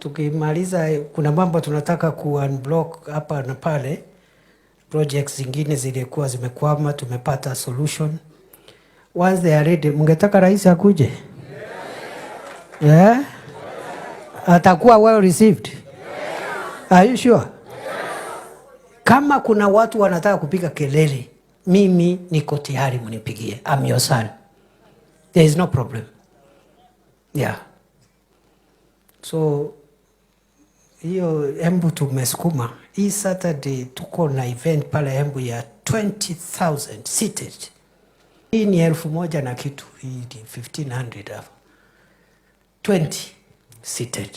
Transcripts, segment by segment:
tukimaliza kuna mambo tunataka ku-unblock hapa na pale. Projects zingine zilikuwa zimekwama, tumepata solution. Once they are ready, mungetaka rais akuje? Yeah? Atakuwa well received? Are you sure? Kama kuna watu wanataka kupiga kelele, mimi niko tayari munipigie. I'm your son. There is no problem. Yeah. So, hiyo Embu tumesukuma. Hii Saturday tuko na event pale Embu ya 20,000 seated. Hii ni 1,000 na kitu. Hii ni 1,500 hapo. 20 seated.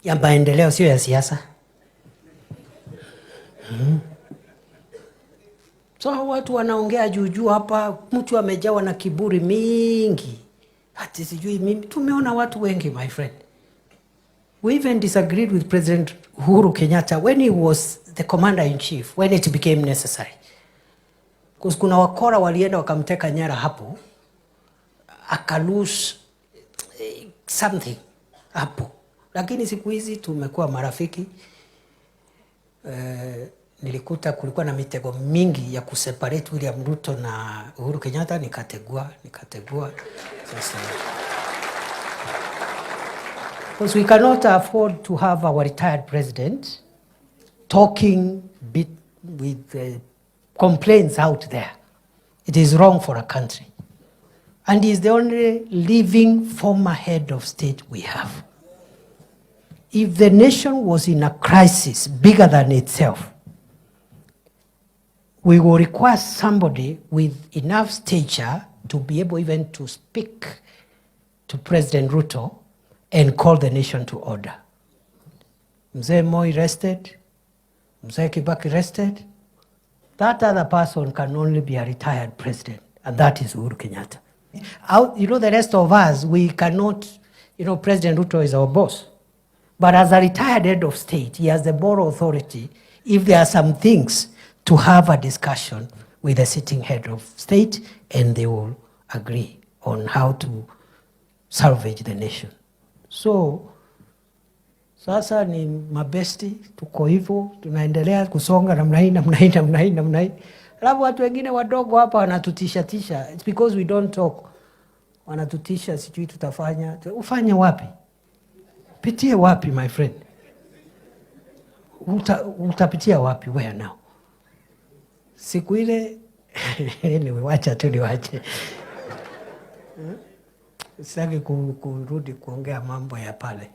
Ya maendeleo, sio ya siasa. So watu wanaongea juu hapa, mtu amejawa na kiburi mingi. Hati sijui mimi, tumeona watu wengi, my friend. We even disagreed with President Uhuru Kenyatta when he was the commander-in-chief, when it became necessary. Because kuna wakora walienda wakamteka nyara hapo, akalose something hapo. Lakini siku hizi tumekuwa marafiki. Nilikuta kulikuwa na mitego mingi ya kuseparate William Ruto na Uhuru Kenyatta, nikategua. Sasa, because we cannot afford to have our retired president talking with complaints out there. It is wrong for a country. And he is the only living former head of state we have. If the nation was in a crisis bigger than itself, we will require somebody with enough stature to be able even to speak to President Ruto and call the nation to order. Mzee Moi rested, Mzee Kibaki rested. That other person can only be a retired president, and that is Uhuru Kenyatta. The rest of us, we cannot, President Ruto is our boss. But as a retired head of state, he has the moral authority, if there are some things, to have a discussion with the sitting head of state, and they will agree on how to salvage the nation. So, sasa ni mabesti, tuko hivyo, tunaendelea kusonga namna hii. Alafu watu wengine wadogo hapa wanatutisha. It's because we don't talk. Wanatutisha, sijui tutafanya. Ufanye wapi? Pitie wapi, my friend? Utapitia wapi? Where now? Siku ile, anyway, wacha tu niwache. Sitaki kurudi kuongea mambo ya pale.